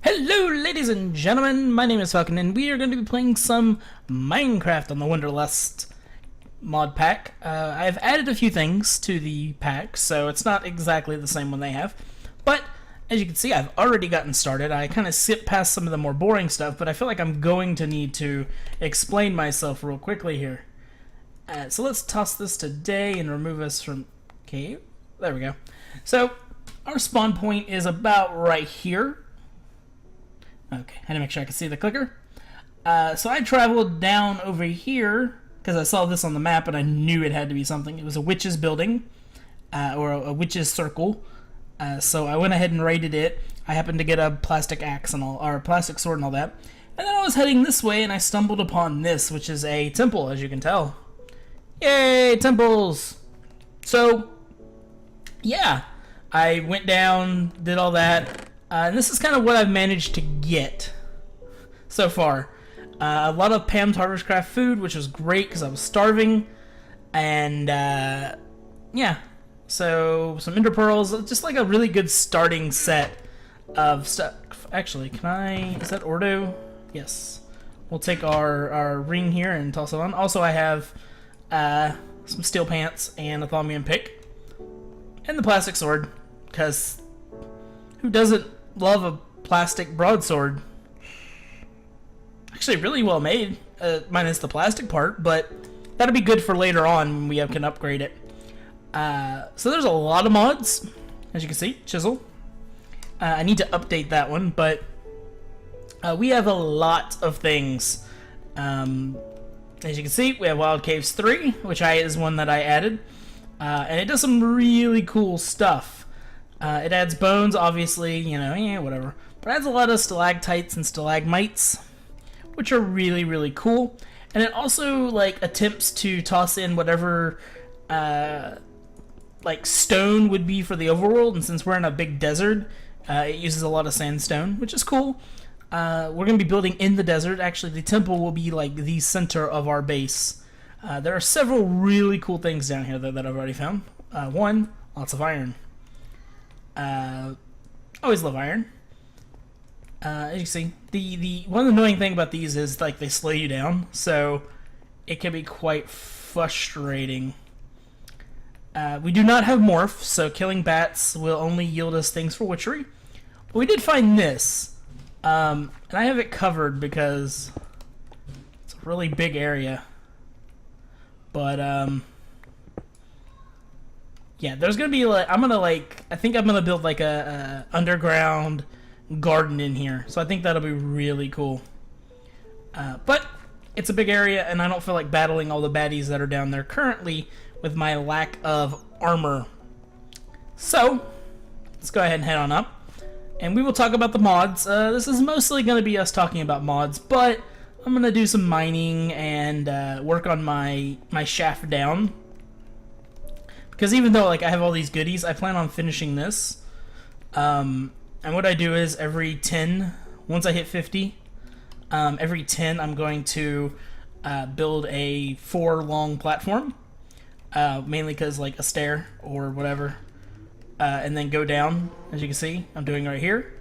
Hello ladies and gentlemen, my name is Vulcan and we are going to be playing some Minecraft on the Wonderlust Mod Pack. I've added a few things to the pack, so it's not exactly the same one they have. But, as you can see, I've already gotten started. I kind of skipped past some of the more boring stuff, but I feel like I'm going to need to explain myself real quickly here. So let's toss this to day and remove us from cave. There we go. So, our spawn point is about right here. Okay, I had to make sure I could see the clicker. So I traveled down over here because I saw this on the map and I knew it had to be something. It was a witch's building, or a witch's circle. So I went ahead and raided it. I happened to get a plastic axe and all, or a plastic sword and all that. And then I was heading this way and I stumbled upon this, which is a temple, as you can tell. Yay, temples! So, yeah, I went down, did all that. And this is kind of what I've managed to get so far. A lot of Pam's Harvestcraft food, which was great because I was starving. And, yeah. So, some Ender Pearls. Just like a really good starting set of stuff. Actually, can I... Is that Ordo? Yes. We'll take our ring here and toss it on. Also, I have some steel pants and a Thaumian pick. And the plastic sword. Because who doesn't love a plastic broadsword? Actually, really well made, minus the plastic part, but that'll be good for later on when we can upgrade it. So there's a lot of mods, as you can see. Chisel. I need to update that one, but we have a lot of things. As you can see, we have Wild Caves 3, which is one that I added, and it does some really cool stuff. It adds bones, obviously, you know, yeah, whatever. But it adds a lot of stalactites and stalagmites, which are really, really cool. And it also, like, attempts to toss in whatever, like, stone would be for the overworld. And since we're in a big desert, it uses a lot of sandstone, which is cool. We're going to be building in the desert. Actually, the temple will be, like, the center of our base. There are several really cool things down here that I've already found. One, lots of iron. Always love iron. As you can see, the one annoying thing about these is like they slow you down, so it can be quite frustrating. We do not have morph, so killing bats will only yield us things for witchery. But we did find this, and I have it covered because it's a really big area. But yeah, there's gonna be like I think I'm gonna build like a underground garden in here, so I think that'll be really cool. But it's a big area, and I don't feel like battling all the baddies that are down there currently with my lack of armor. So let's go ahead and head on up, and we will talk about the mods. This is mostly gonna be us talking about mods, but I'm gonna do some mining and work on my shaft down. Because even though like I have all these goodies, I plan on finishing this. And what I do is every 10, once I hit 50, every 10 I'm going to build a 4-long platform. Mainly because like a stair or whatever. And then go down, as you can see, I'm doing right here.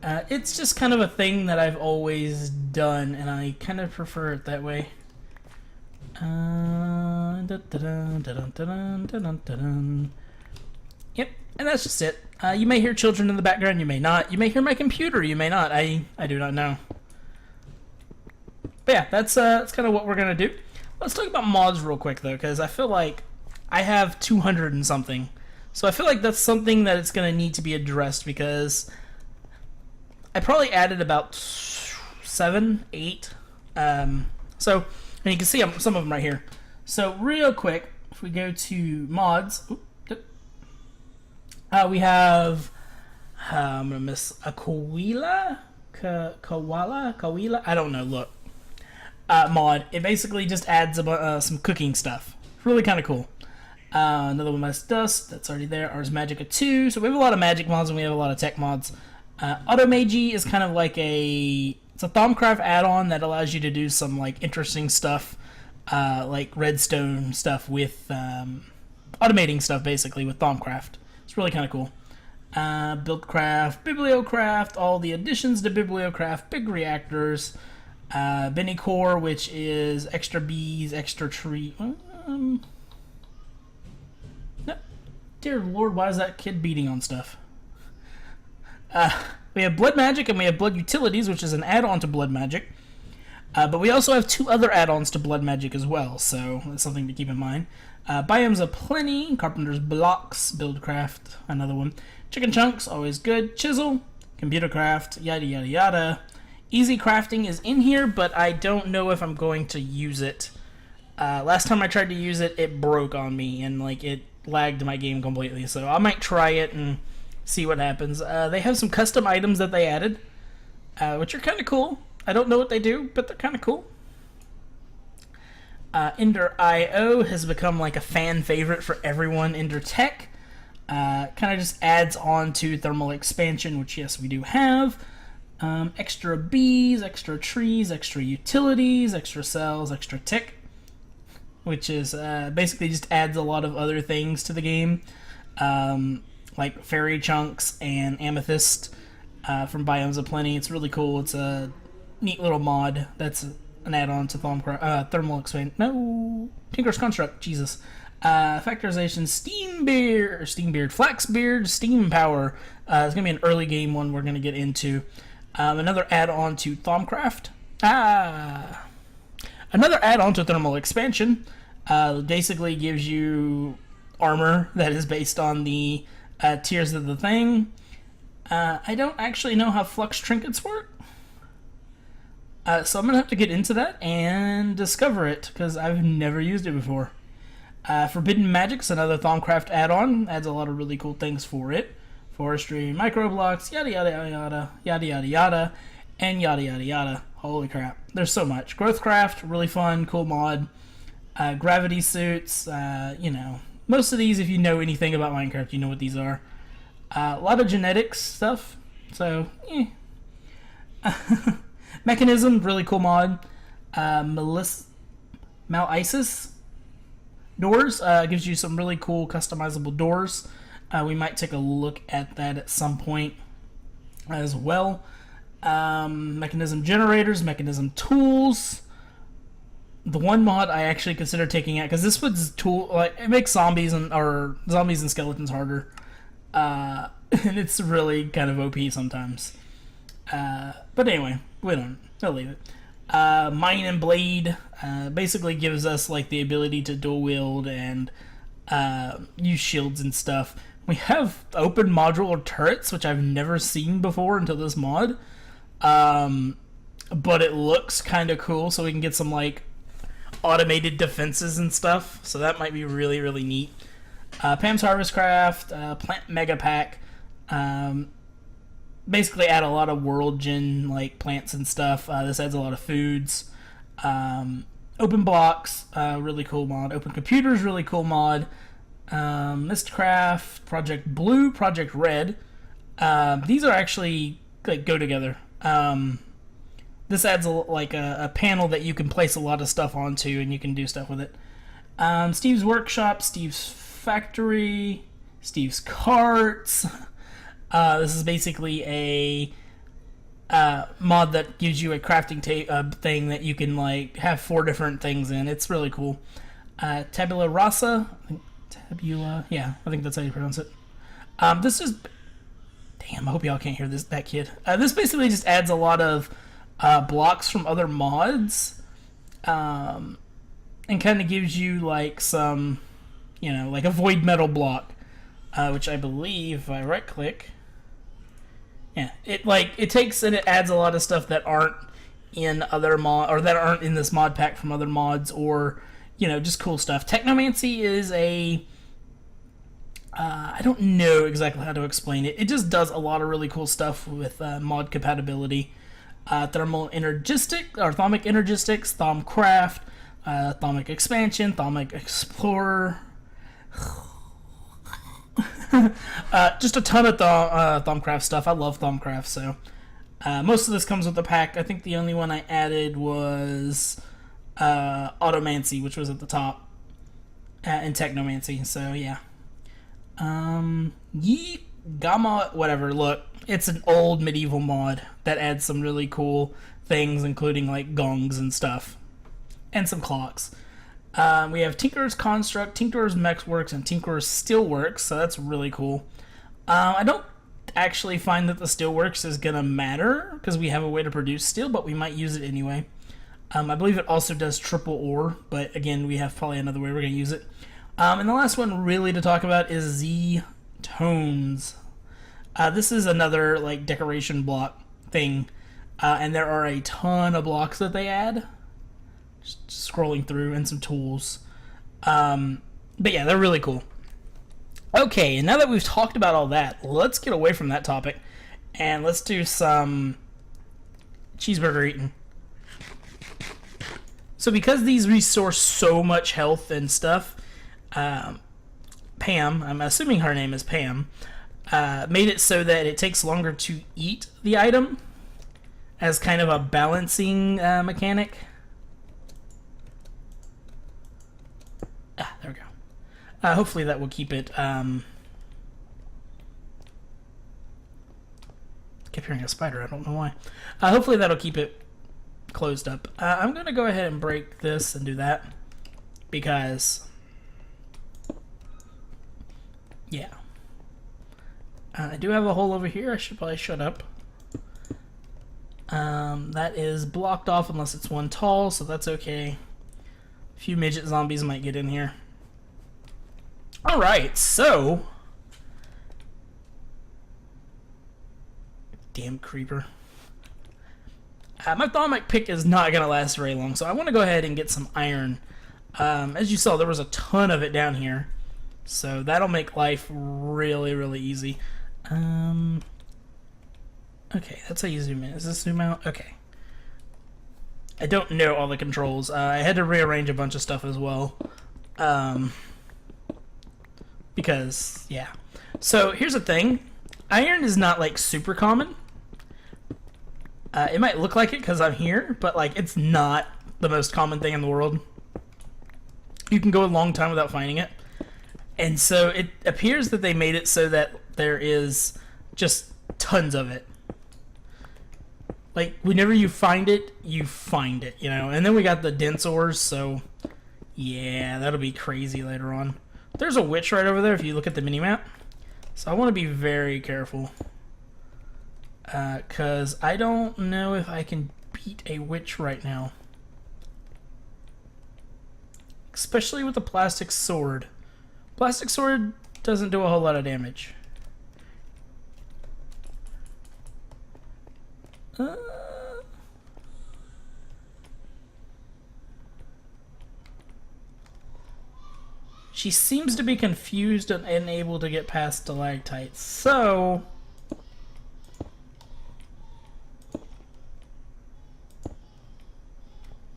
It's just kind of a thing that I've always done, and I kind of prefer it that way. Yep, and that's just it. You may hear children in the background, you may not. You may hear my computer, you may not. I do not know. But yeah, that's kind of what we're gonna do. Let's talk about mods real quick though, because I feel like I have 200 and something. So I feel like that's something that it's gonna need to be addressed, because I probably added about 7, 8. So, and you can see some of them right here. So real quick, if we go to mods, we have, I'm going to miss Kawila, I don't know, look. Mod, it basically just adds some cooking stuff. Really kind of cool. Another one, Midas Dust, that's already there. Ars Magica 2, so we have a lot of magic mods and we have a lot of tech mods. Automagy is kind of like it's a Thaumcraft add-on that allows you to do some like interesting stuff, like redstone stuff with automating stuff basically with Thaumcraft. It's really kind of cool. Buildcraft, Bibliocraft, all the additions to Bibliocraft, big reactors, Benny Core, which is extra bees, extra tree. No, dear Lord, why is that kid beating on stuff? We have Blood Magic and we have Blood Utilities, which is an add-on to Blood Magic. But we also have 2 other add-ons to Blood Magic as well, so that's something to keep in mind. Biomes of Plenty, Carpenter's Blocks, Buildcraft, another one. Chicken Chunks, always good. Chisel, Computer Craft, yada yada yada. Easy Crafting is in here, but I don't know if I'm going to use it. Last time I tried to use it, it broke on me, and like it lagged my game completely, so I might try it and see what happens. They have some custom items that they added, which are kind of cool. I don't know what they do, but they're kind of cool. Ender IO has become like a fan favorite for everyone. Ender Tech kind of just adds on to thermal expansion, which yes, we do have. Extra bees, extra trees, extra utilities, extra cells, extra tick, which is basically just adds a lot of other things to the game, like fairy chunks and amethyst from Biomes of Plenty. It's really cool. It's a neat little mod that's an add-on to thermal expand. No, Tinker's Construct. Jesus. Factorization, Steambeard, Flaxbeard, Steam Power. It's gonna be an early game one we're gonna get into. Another add-on to Thaumcraft. Another add-on to thermal expansion. Basically gives you armor that is based on the tiers of the thing. I don't actually know how flux trinkets work. So I'm going to have to get into that and discover it, because I've never used it before. Forbidden Magic's another Thaumcraft add-on. Adds a lot of really cool things for it. Forestry, microblocks, yada yada yada, yada yada yada, and yada yada yada. Holy crap. There's so much. Growthcraft, really fun, cool mod. Gravity suits, you know. Most of these, if you know anything about Minecraft, you know what these are. A lot of genetics stuff. So, Mechanism, really cool mod. Malisis doors, gives you some really cool customizable doors. We might take a look at that at some point as well. Mechanism generators, mechanism tools. The one mod I actually consider taking out, because this one's it makes zombies and skeletons harder. And it's really kind of OP sometimes. But anyway, we'll leave it. Mine and Blade basically gives us like the ability to dual wield and use shields and stuff. We have open modular turrets, which I've never seen before until this mod. But it looks kind of cool, so we can get some like automated defenses and stuff. So that might be really, really neat. Pam's Harvest Craft, Plant Mega Pack. Basically add a lot of world gen like plants and stuff. This adds a lot of foods. Open Blocks, really cool mod. Open Computers, really cool mod. Mistcraft, Project Blue, Project Red. These are actually like go together. This adds a panel that you can place a lot of stuff onto, and you can do stuff with it. Steve's Workshop, Steve's Factory, Steve's Carts. This is basically a mod that gives you a crafting thing that you can like have 4 different things in. It's really cool. Tabula Rasa, yeah, I think that's how you pronounce it. This is, damn, I hope y'all can't hear that kid. This basically just adds a lot of blocks from other mods, and kind of gives you like some, you know, like a void metal block, which I believe if I right click, yeah, it takes and it adds a lot of stuff that aren't in other that aren't in this mod pack from other mods, or you know, just cool stuff. Technomancy is a I don't know exactly how to explain it. It just does a lot of really cool stuff with mod compatibility. Thermal Energistic, or Thaumic Energistics, Thaumcraft, Thaumic Expansion, Thaumic Explorer. Just a ton of Thaumcraft stuff. I love Thaumcraft, so most of this comes with the pack. I think the only one I added was Automancy, which was at the top, and Technomancy, so yeah. Gamma, whatever, look, it's an old medieval mod that adds some really cool things, including like gongs and stuff, and some clocks. We have Tinkerer's Construct, Tinkerer's Mechworks, and Tinkerer's Steelworks, so that's really cool. I don't actually find that the Steelworks is going to matter, because we have a way to produce steel, but we might use it anyway. I believe it also does triple ore, but again, we have probably another way we're going to use it. And the last one really to talk about is Z-Tones. This is another like decoration block thing, and there are a ton of blocks that they add. Just scrolling through, and some tools. But yeah, they're really cool. Okay, and now that we've talked about all that, let's get away from that topic, and let's do some cheeseburger eating. So because these resource so much health and stuff, Pam, I'm assuming her name is Pam, made it so that it takes longer to eat the item as kind of a balancing mechanic. There we go. Hopefully that will keep it... keep hearing a spider, I don't know why. Hopefully that'll keep it closed up. I'm going to go ahead and break this and do that, because... yeah. I do have a hole over here. I should probably shut up. That is blocked off unless it's one tall, so that's okay. A few midget zombies might get in here. Alright, so... damn creeper. My thaumic pick is not going to last very long, so I want to go ahead and get some iron. As you saw, there was a ton of it down here. So that'll make life really, really easy. Okay, that's how you zoom in. Is this zoom out? Okay. I don't know all the controls. I had to rearrange a bunch of stuff as well. Because, yeah. So, here's the thing. Iron is not, like, super common. It might look like it because I'm here, but, like, it's not the most common thing in the world. You can go a long time without finding it. And so, it appears that they made it so that there is just tons of it. Like, whenever you find it, you know? And then we got the dense ores, so... yeah, that'll be crazy later on. There's a witch right over there if you look at the minimap. So I want to be very careful. Because I don't know if I can beat a witch right now. Especially with a plastic sword. Plastic sword doesn't do a whole lot of damage. She seems to be confused and unable to get past stalactites. So...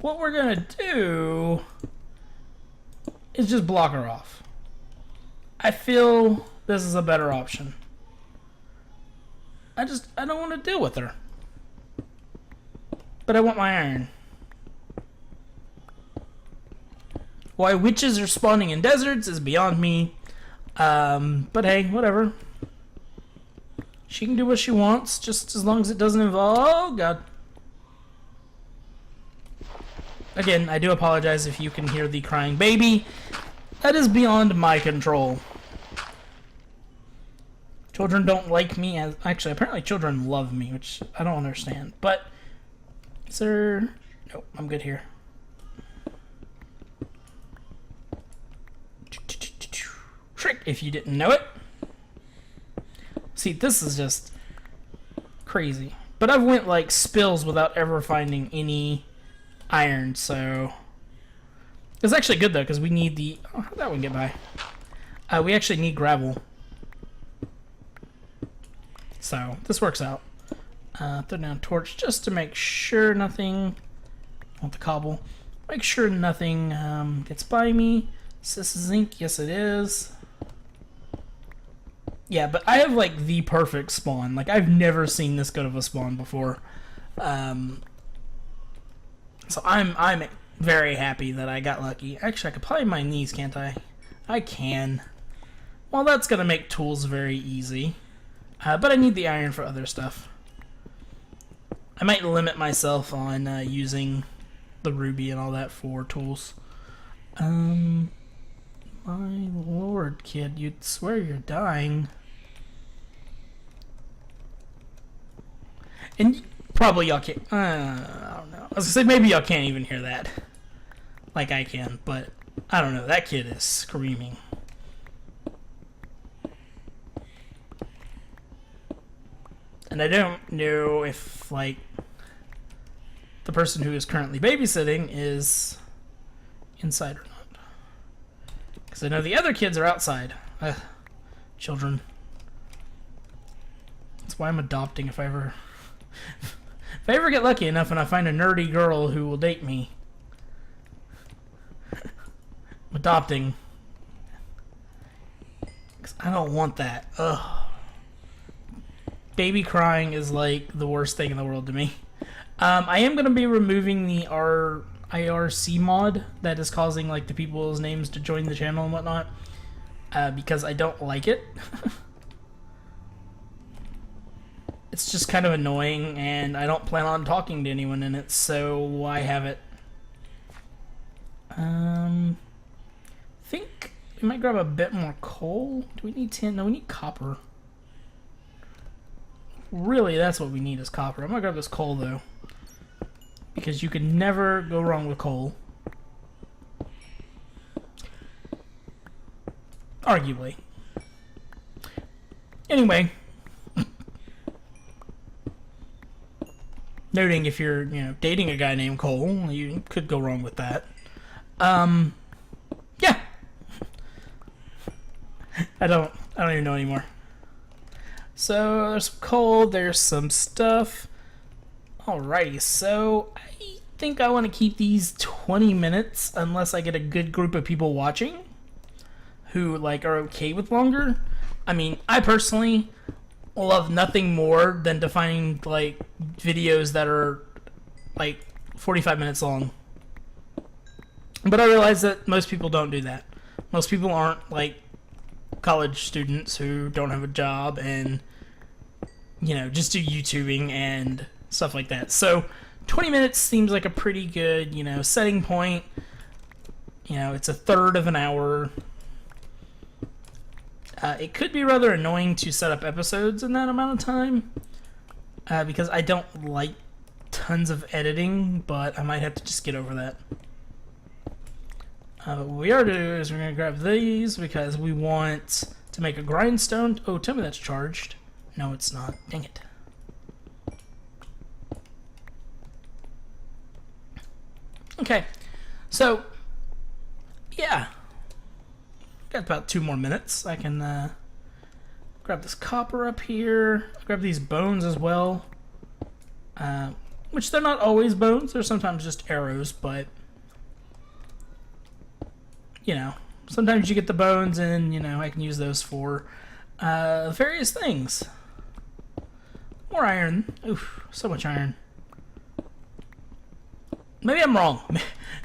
what we're gonna do is just block her off. I feel this is a better option. I don't want to deal with her. But I want my iron. Why witches are spawning in deserts is beyond me. But hey, whatever. She can do what she wants, just as long as it doesn't involve... oh, God. Again, I do apologize if you can hear the crying baby. That is beyond my control. Children don't like me as... actually, apparently children love me, which I don't understand. But... is there... nope, I'm good here. Trick, if you didn't know it. See, this is just crazy. But I've went like spills without ever finding any iron, so it's actually good though, because we need the... oh, how'd that one get by? We actually need gravel. So, this works out. Throw down torch just to make sure nothing... I want the cobble. Make sure nothing gets by me. Is this zinc? Yes, it is. Yeah, but I have like the perfect spawn. Like, I've never seen this good of a spawn before. So I'm very happy that I got lucky. Actually, I could probably mine these, can't I? I can. Well, that's gonna make tools very easy. But I need the iron for other stuff. I might limit myself on using the ruby and all that for tools. My lord, kid, you'd swear you're dying. And probably y'all can't, I don't know. I was gonna say maybe y'all can't even hear that. Like I can, but I don't know. That kid is screaming. And I don't know if, like, the person who is currently babysitting is inside or not. Because I know the other kids are outside. Children. That's why I'm adopting if I ever get lucky enough and I find a nerdy girl who will date me. I'm adopting. Because I don't want that. Ugh. Baby crying is like the worst thing in the world to me. I am going to be removing the IRC mod that is causing like the people's names to join the channel and whatnot. Because I don't like it. It's just kind of annoying, and I don't plan on talking to anyone in it, so why have it? I think we might grab a bit more coal. Do we need tin? No, we need copper. Really, that's what we need is copper. I'm gonna grab this coal, though. Because you can never go wrong with coal. Arguably. Anyway. Noting if you're, dating a guy named Cole, you could go wrong with that. Yeah. I don't even know anymore. So there's some coal, there's some stuff. Alrighty, so I think I want to keep these 20 minutes unless I get a good group of people watching who like are okay with longer. I mean, I personally love nothing more than to find like videos that are like 45 minutes long. But I realize that most people don't do that. Most people aren't like college students who don't have a job and just do YouTubing and stuff like that. So 20 minutes seems like a pretty good, setting point. It's a third of an hour. It could be rather annoying to set up episodes in that amount of time because I don't like tons of editing, but I might have to just get over that. What we are doing is we're going to grab these because we want to make a grindstone. Oh, tell me that's charged. No, it's not. Dang it. Okay, so yeah. Got about 2 more minutes. I can grab this copper up here. Grab these bones as well. Which they're not always bones. They're sometimes just arrows, but sometimes you get the bones and, I can use those for various things. More iron. Oof, so much iron. Maybe I'm wrong.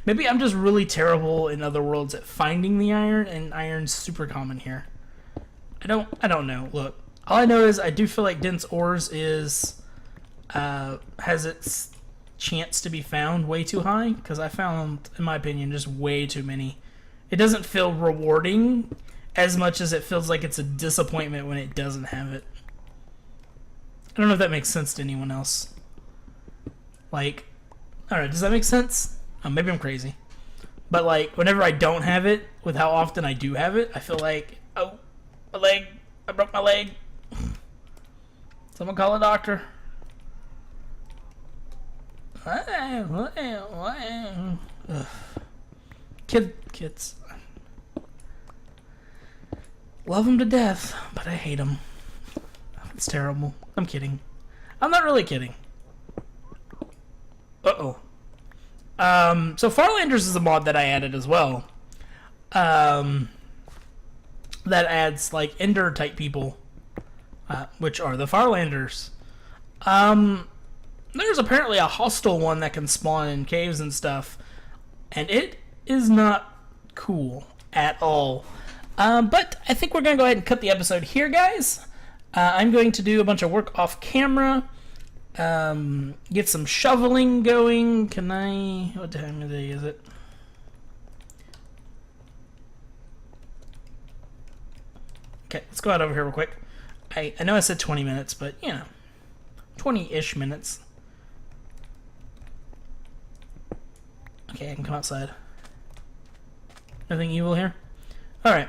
Maybe I'm just really terrible in other worlds at finding the iron, and iron's super common here. I don't know. Look, all I know is I do feel like dense ores is has its chance to be found way too high, because I found, in my opinion, just way too many. It doesn't feel rewarding as much as it feels like it's a disappointment when it doesn't have it. I don't know if that makes sense to anyone else. Like, alright, does that make sense? Maybe I'm crazy. But like, whenever I don't have it, with how often I do have it, I feel like, oh, my leg, I broke my leg. Someone call a doctor. Kids. Love them to death, but I hate them. It's terrible. I'm kidding. I'm not really kidding. Uh-oh. So Farlanders is a mod that I added as well. That adds like Ender type people, which are the Farlanders. There's apparently a hostile one that can spawn in caves and stuff, and it is not cool at all. But I think we're gonna go ahead and cut the episode here, guys. I'm going to do a bunch of work off camera. Get some shoveling going. Can I... What time of day is it? Okay, let's go out over here real quick. I know I said 20 minutes, but, you know, 20-ish minutes. Okay, I can come outside. Nothing evil here? Alright,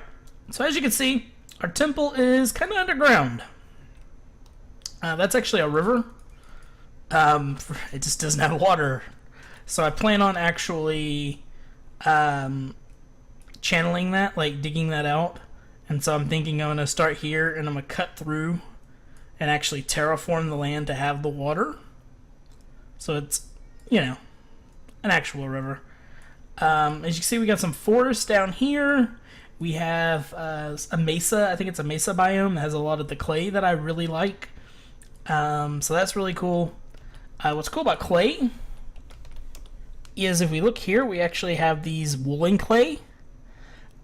so as you can see, our temple is kind of underground. That's actually a river. It just doesn't have water. So I plan on actually channeling that, like digging that out. And so I'm thinking I'm going to start here and I'm going to cut through and actually terraform the land to have the water. So it's, you know, an actual river. As you can see, we got some forest down here. We have a mesa. I think it's a mesa biome that has a lot of the clay that I really like. So that's really cool. What's cool about clay is if we look here, we actually have these woolen clay.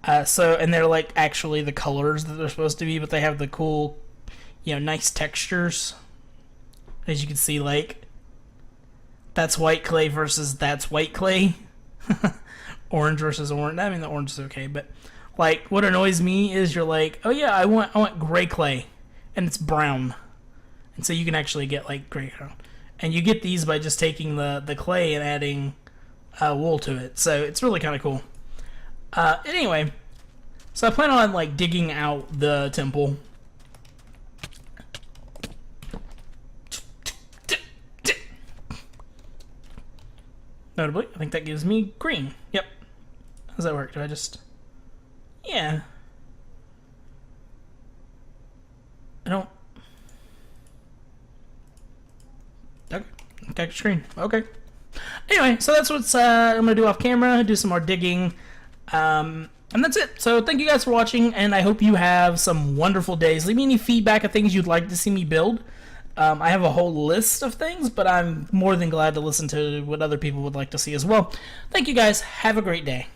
And they're like actually the colors that they're supposed to be, but they have the cool, you know, nice textures. As you can see, like, that's white clay versus that's white clay. Orange versus orange. I mean, the orange is okay, but like what annoys me is you're like, oh yeah, I want gray clay, and it's brown, and so you can actually get like gray, and you get these by just taking the clay and adding wool to it. So it's really kind of cool. Anyway, so I plan on like digging out the temple. Notably, I think that gives me green. Yep. How does that work? Do I just... Yeah. I don't... Okay. Okay, screen. Okay. Anyway, so that's what I'm going to do off camera. Do some more digging. And that's it. So thank you guys for watching, and I hope you have some wonderful days. Leave me any feedback of things you'd like to see me build. I have a whole list of things, but I'm more than glad to listen to what other people would like to see as well. Thank you guys. Have a great day.